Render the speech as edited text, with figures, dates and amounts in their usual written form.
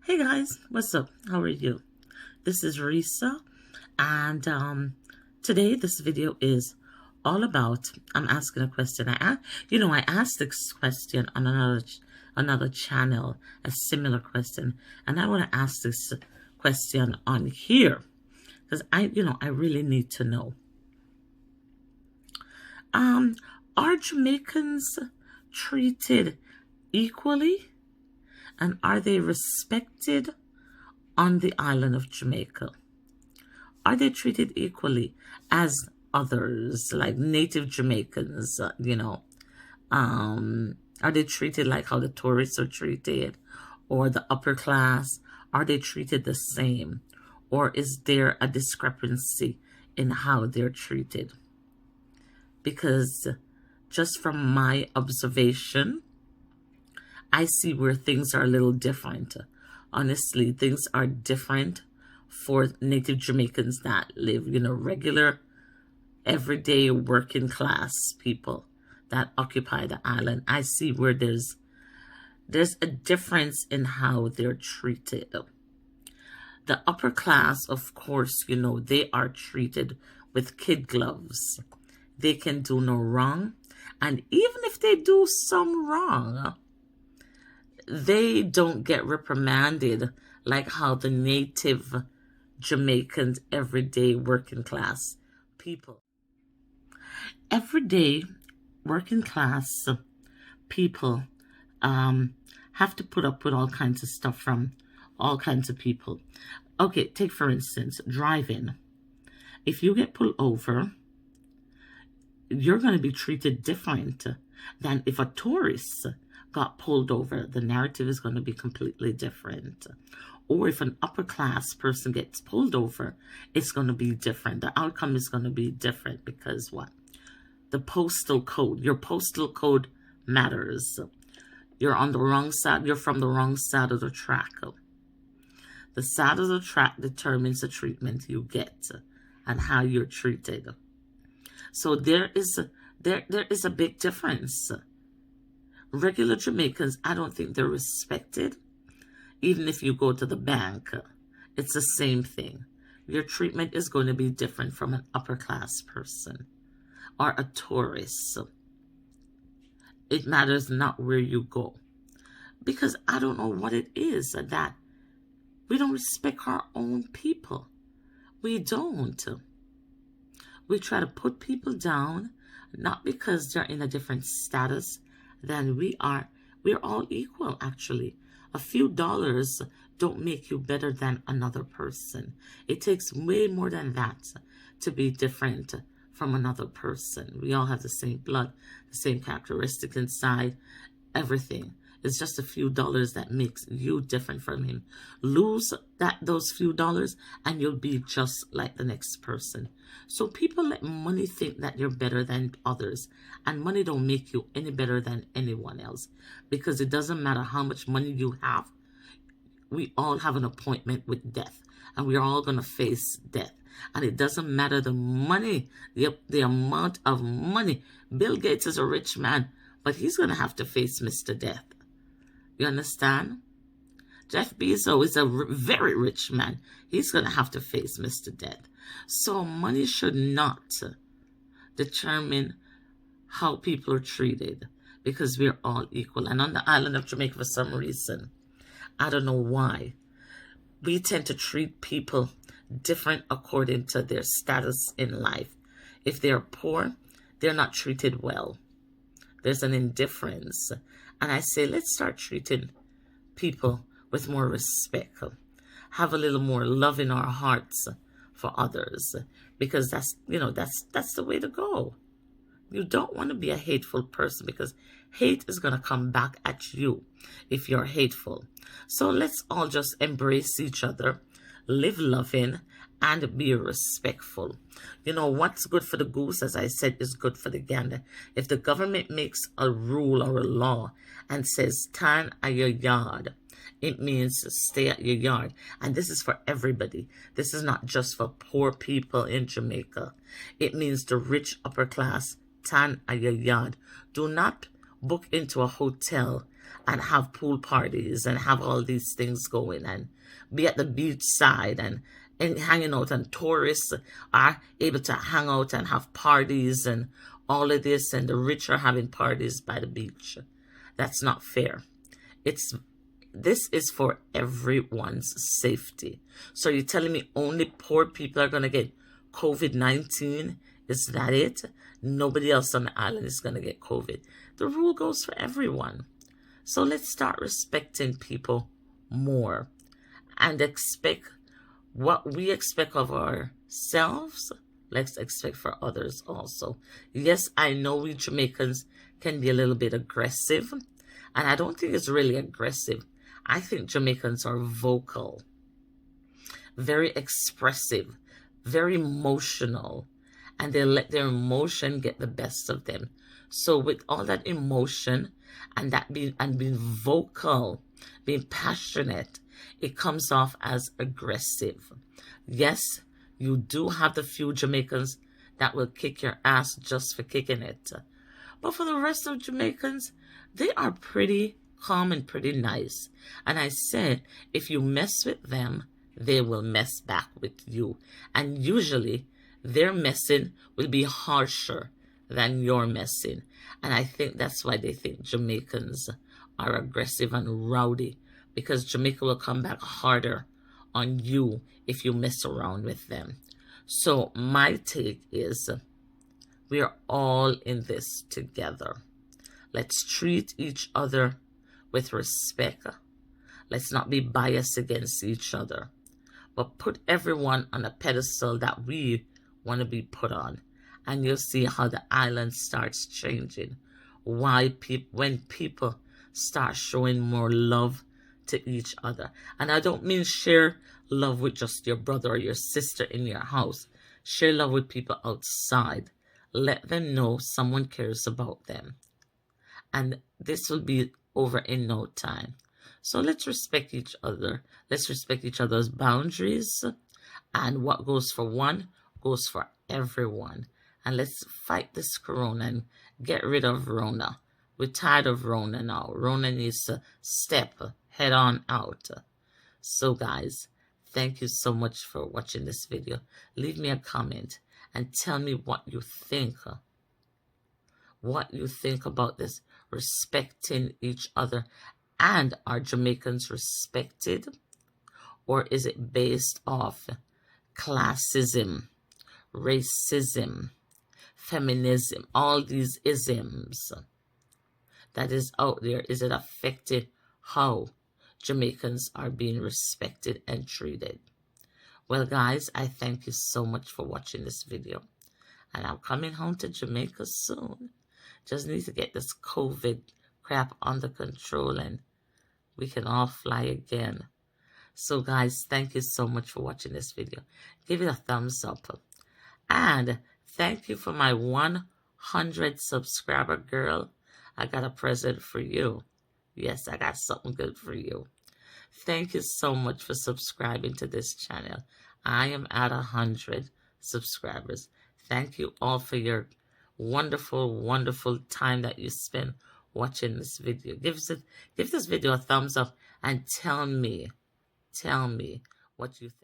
Hey guys, what's up? How are you? This is Risa, and today this video is all about. I'm asking a question. I asked this question on another channel, a similar question, and I want to ask this question on here because I really need to know. Are Jamaicans treated equally? And are they respected on the island of Jamaica? Are they treated equally as others, like native Jamaicans, Are they treated like how the tourists are treated? Or the upper class? Are they treated the same? Or is there a discrepancy in how they're treated? Because just from my observation, I see where things are a little different. Honestly, things are different for native Jamaicans that live, regular, everyday working class people that occupy the island. I see where there's a difference in how they're treated. The upper class, of course, they are treated with kid gloves. They can do no wrong. And even if they do some wrong, they don't get reprimanded like how the native Jamaicans, everyday working class people. Everyday working class people have to put up with all kinds of stuff from all kinds of people. Okay, take for instance, driving. If you get pulled over, you're going to be treated different than if a tourist got pulled over. The narrative is going to be completely different. Or if an upper class person gets pulled over, it's going to be different. The outcome is going to be different because what? The postal code. Your postal code matters. You're on the wrong side. You're from the wrong side of the track. The side of the track determines the treatment you get and how you're treated. So there is a big difference. Regular Jamaicans, I don't think they're respected. Even if you go to the bank, it's the same thing. Your treatment is going to be different from an upper class person or a tourist. It matters not where you go. Because I don't know what it is that we don't respect our own people. We don't. We try to put people down, not because they're in a different status than we are. We're all equal, actually. A few dollars don't make you better than another person. It takes way more than that to be different from another person. We all have the same blood, the same characteristics inside, everything. It's just a few dollars that makes you different from him. Lose those few dollars and you'll be just like the next person. So people let money think that you're better than others. And money don't make you any better than anyone else. Because it doesn't matter how much money you have. We all have an appointment with death. And we're all going to face death. And it doesn't matter the money, the amount of money. Bill Gates is a rich man, but he's going to have to face Mr. Death. You understand? Jeff Bezos is a very rich man. He's going to have to face Mr. Death. So money should not determine how people are treated because we're all equal. And on the island of Jamaica, for some reason, I don't know why, we tend to treat people different according to their status in life. If they're poor, they're not treated well. There's an indifference. And I say, let's start treating people with more respect. Have a little more love in our hearts for others. Because that's the way to go. You don't want to be a hateful person because hate is going to come back at you if you're hateful. So let's all just embrace each other, live loving, and be respectful. What's good for the goose, as I said, is good for the gander. If the government makes a rule or a law and says, stand at your yard, it means stay at your yard. And this is for everybody. This is not just for poor people in Jamaica. It means the rich upper class, stand at your yard. Do not book into a hotel and have pool parties and have all these things going and be at the beach side and hanging out, and tourists are able to hang out and have parties and all of this, and the rich are having parties by the beach. That's not fair. This is for everyone's safety. So you're telling me only poor people are going to get COVID-19? Is that it? Nobody else on the island is going to get COVID. The rule goes for everyone. So let's start respecting people more and expect what we expect of ourselves. Let's expect for others also. Yes, I know we Jamaicans can be a little bit aggressive, and I don't think it's really aggressive. I think Jamaicans are vocal, very expressive, very emotional, and they let their emotion get the best of them. So with all that emotion and being vocal, being passionate, it comes off as aggressive. Yes, you do have the few Jamaicans that will kick your ass just for kicking it. But for the rest of Jamaicans, they are pretty calm and pretty nice. And I said, if you mess with them, they will mess back with you. And usually, their messing will be harsher than your messing. And I think that's why they think Jamaicans are aggressive and rowdy, because Jamaica will come back harder on you if you mess around with them. So my take is, we are all in this together. Let's treat each other with respect. Let's not be biased against each other, but put everyone on a pedestal that we want to be put on. And you'll see how the island starts changing. When people start showing more love to each other. And I don't mean share love with just your brother or your sister in your house. Share love with people outside. Let them know someone cares about them. And this will be over in no time. So let's respect each other. Let's respect each other's boundaries. And what goes for one goes for everyone. And let's fight this corona and get rid of Rona. We're tired of Rona now. Rona needs to step head on out. So guys, thank you so much for watching this video. Leave me a comment and tell me what you think. What you think about this respecting each other. And are Jamaicans respected? Or is it based off classism, racism, feminism, all these isms that is out there? Is it affected how Jamaicans are being respected and treated? Well, guys, I thank you so much for watching this video. And I'm coming home to Jamaica soon. Just need to get this COVID crap under control and we can all fly again. So, guys, thank you so much for watching this video. Give it a thumbs up. And thank you for my 100 subscriber girl. I got a present for you. Yes, I got something good for you. Thank you so much for subscribing to this channel. I am at 100 subscribers. Thank you all for your wonderful, wonderful time that you spend watching this video. Give this video a thumbs up and tell me what you think.